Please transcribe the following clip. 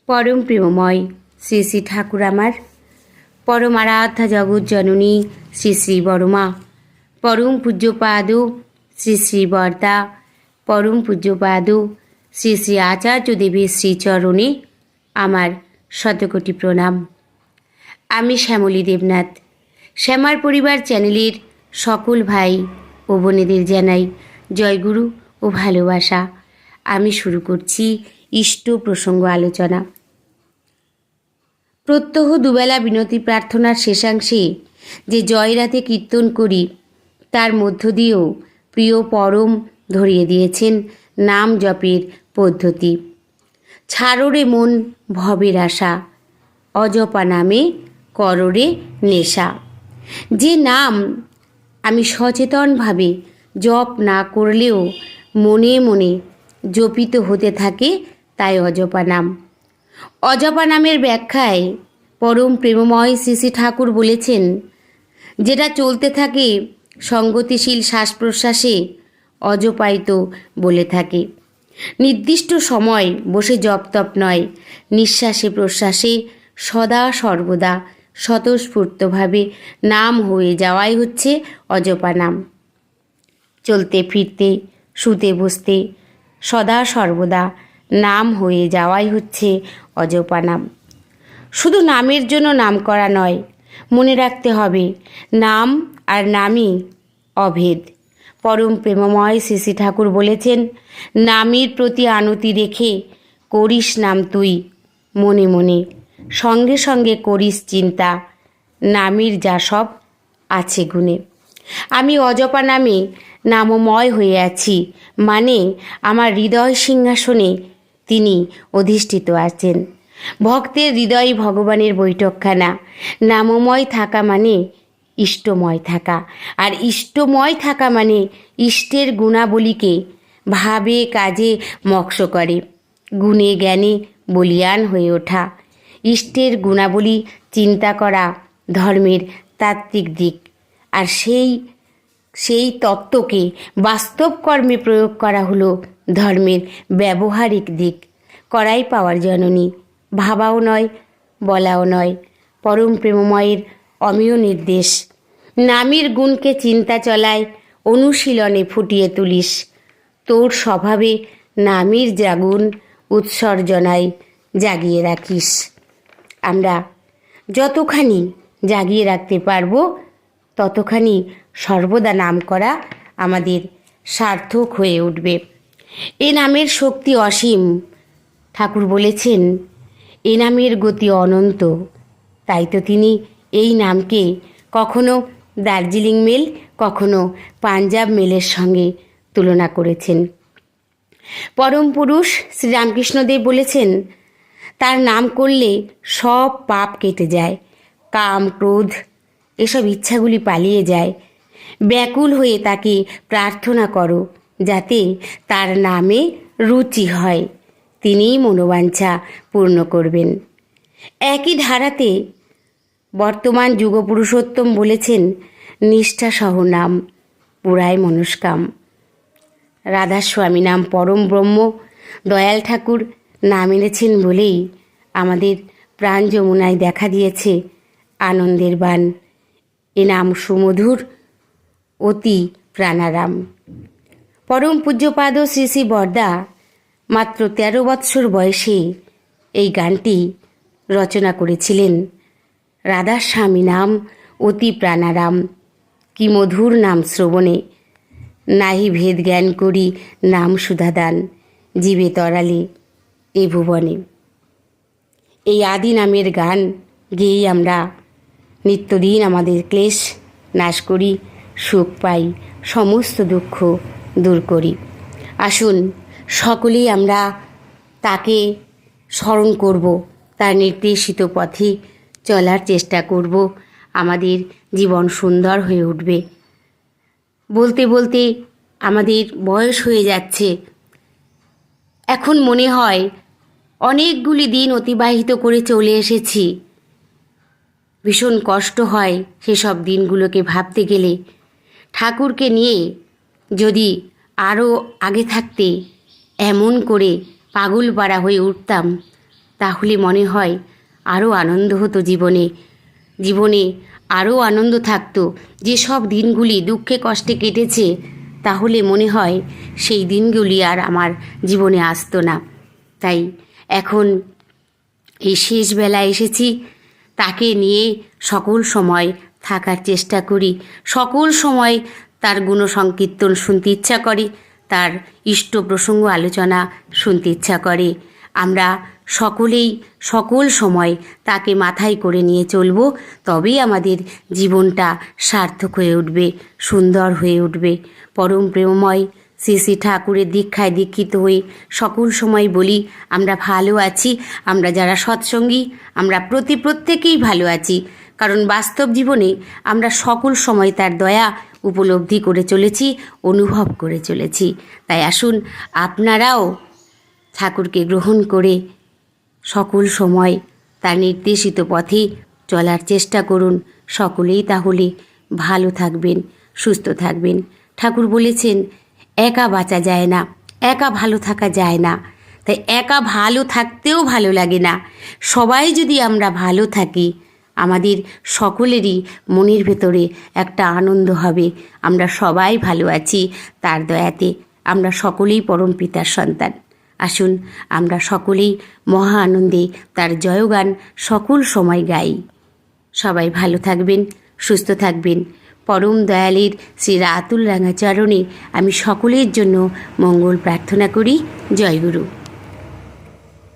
পরম প্রেমময় শ্রী শ্রী ঠাকুর আমার, পরম আরাধ্যা জগৎ জননী শ্রী শ্রী বড়মা, পরম পূজ্যপাদ শ্রী শ্রী বর্দা, পরম পূজ্যপাদ শ্রী শ্রী আচার্য দেবের শ্রীচরণে আমার শতকোটি প্রণাম। আমি শ্যামলী দেবনাথ। শ্যামার পরিবার চ্যানেলের সকল ভাই ও বোনেদের জানাই জয়গুরু ও ভালোবাসা। আমি শুরু করছি ইষ্ট প্রসঙ্গ আলোচনা। প্রত্যহ দুবেলা বিনতি প্রার্থনার শেষাংশে যে জয়রাতে কীর্তন করি, তার মধ্য দিয়েও প্রিয় পরম ধরিয়ে দিয়েছেন নাম জপের পদ্ধতি। ছাড়োরে মন ভবের আশা, অজপা নামে কররে নেশা। যে নাম আমি সচেতনভাবে জপ না করলেও মনে মনে জপিত হতে থাকে, তাই অজপা নাম। অজপা নামের ব্যাখ্যায় পরম প্রেমময় শ্রী শ্রী ঠাকুর বলেছেন, যেটা চলতে থাকে সঙ্গতিশীল শ্বাস প্রশ্বাসে অজপায়িত বলে থাকে। নির্দিষ্ট সময় বসে জপ তপ নয়, নিঃশ্বাসে প্রশ্বাসে সদা সর্বদা স্বতঃস্ফূর্তভাবে নাম হয়ে যাওয়াই হচ্ছে অজপা নাম। চলতে ফিরতে শুতে বসতে সদা সর্বদা নাম হয়ে যাওয়াই হচ্ছে অজপা নাম। শুধু নামের জন্য নাম করা নয়, মনে রাখতে হবে নাম আর নামই অভেদ। পরম প্রেমময় শ্রী শ্রী ঠাকুর বলেছেন, নামের প্রতি আনতি রেখে করিস নাম তুই মনে মনে, সঙ্গে সঙ্গে করিস চিন্তা, নামের যা সব আছে গুণে। আমি অজপা নামে নামময় হয়ে আছি, মানে আমার হৃদয় সিংহাসনে তিনি অধিষ্ঠিত আছেন। ভক্তের হৃদয় ভগবানের বৈঠকখানা। নামময় থাকা মানে ইষ্টময় থাকা, আর ইষ্টময় থাকা মানে ইষ্টের গুণাবলীকে ভাবে কাজে মক্ষ করে, গুণে জ্ঞানে বলিয়ান হয়ে ওঠা। ইষ্টের গুণাবলী চিন্তা করা ধর্মের তাত্ত্বিক দিক, আর সেই তত্ত্বকে বাস্তব কর্মে প্রয়োগ করা হলো ধর্মের ব্যবহারিক দিক। করাই পাওয়ার জননী, ভাবাও নয় বলাও নয়। পরম প্রেমময়ের অমেয় নির্দেশ, নামের গুণকে চিন্তা চলায় অনুশীলনে ফুটিয়ে তুলিস। তোর স্বভাবে নামের জাগুন উৎসর্জনায় জাগিয়ে রাখিস। আমরা যতখানি জাগিয়ে রাখতে পারবো, ততখানি সর্বদা নাম করা আমাদের সার্থক হয়ে উঠবে। এ নামের শক্তি অসীম। ঠাকুর বলেছেন, এ নামের গতি অনন্ত। তাই তো তিনি এই নামকে কখনো দার্জিলিং মেল, কখনো পাঞ্জাব মেলের সঙ্গে তুলনা করেছেন। পরম পুরুষ শ্রীরামকৃষ্ণদেব বলেছেন, তার নাম করলে সব পাপ কেটে যায়, কাম ক্রোধ এসব ইচ্ছাগুলি পালিয়ে যায়। ব্যাকুল হয়ে তাকে প্রার্থনা করো, যাতে তার নামে রুচি হয়, তিনিই মনোবাঞ্ছা পূর্ণ করবেন। একই ধারাতে বর্তমান যুগপুরুষোত্তম বলেছেন, নিষ্ঠাসহ নাম পুরায় মনস্কাম। রাধাস্বামী নাম পরম ব্রহ্ম। দয়াল ঠাকুর নাম এনেছেন বলেই আমাদের প্রাণ যমুনায় দেখা দিয়েছে আনন্দের বান। এ নাম সুমধুর, অতি প্রাণারাম। পরম পূজ্যপাদ শ্রী শ্রী বর্দা মাত্র 13 বৎসর বয়সে এই গানটি রচনা করেছিলেন। রাধাস্বামী নাম অতি প্রাণারাম, কি মধুর নাম শ্রবণে, নাহি ভেদ জ্ঞান করি নাম সুধাদান, জীবে তরালে এ ভুবনে। এই আদি নামের গান গেয়েই আমরা নিত্যদিন আমাদের ক্লেশ নাশ করি, সুখ পাই, সমস্ত দুঃখ দূর করি। আসুন সকলেই আমরা তাকে স্মরণ করব, তার নির্দেশিত পথে চলার চেষ্টা করব। আমাদের জীবন সুন্দর হয়ে উঠবে। বলতে বলতে আমাদের বয়স হয়ে যাচ্ছে। এখন মনে হয় অনেকগুলি দিন অতিবাহিত করে চলে এসেছি। ভীষণ কষ্ট হয় সেসব দিনগুলোকে ভাবতে গেলে। ঠাকুরকে নিয়ে যদি আরও আগে থাকতে এমন করে পাগলপাড়া হয়ে উঠতাম, তাহলে মনে হয় আরও আনন্দ হতো জীবনে, জীবনে আরও আনন্দ থাকতো। যেসব দিনগুলি দুঃখে কষ্টে কেটেছে, তাহলে মনে হয় সেই দিনগুলি আর আমার জীবনে আসতো না। তাই এখন এই শেষ বেলায় এসেছি, তাকে নিয়ে সকল সময় থাকার চেষ্টা করি, সকল সময় তার গুণসংকীর্তন শুনতে ইচ্ছা করে, তার ইষ্ট প্রসঙ্গ আলোচনা শুনতে ইচ্ছা করে। আমরা সকলেই সকল সময় তাকে মাথায় করে নিয়ে চলব, তবেই আমাদের জীবনটা সার্থক হয়ে উঠবে, সুন্দর হয়ে উঠবে। পরম প্রেমময় শ্রী শ্রী ঠাকুরের দীক্ষায় দীক্ষিত হয়ে সকল সময় বলি, আমরা ভালো আছি। আমরা যারা সৎসঙ্গী, আমরা প্রত্যেকেই ভালো আছি, কারণ বাস্তব জীবনে আমরা সকল সময় তার দয়া উপলব্ধি করে চলেছি, অনুভব করে চলেছি। তাই আসুন আপনারাও ঠাকুরকে গ্রহণ করে সকল সময় তার নির্দেশিত পথে চলার চেষ্টা করুন। সকলেই তাহলে ভালো থাকবেন, সুস্থ থাকবেন। ঠাকুর বলেছেন, একা বাঁচা যায় না, একা ভালো থাকা যায় না। তাই একা ভালো থাকতেও ভালো লাগে না। সবাই যদি আমরা ভালো থাকি, আমাদের সকলেরই মনের ভেতরে একটা আনন্দ হবে। আমরা সবাই ভালো আছি তার দয়াতে। আমরা সকলেই পরম পিতার সন্তান। আসুন আমরা সকলেই মহা আনন্দে তার জয়গান সকল সময় গাই। সবাই ভালো থাকবেন, সুস্থ থাকবেন। পরম দয়ালের শ্রী রাতুল রাঙাচরণে আমি সকলের জন্য মঙ্গল প্রার্থনা করি। জয় গুরু।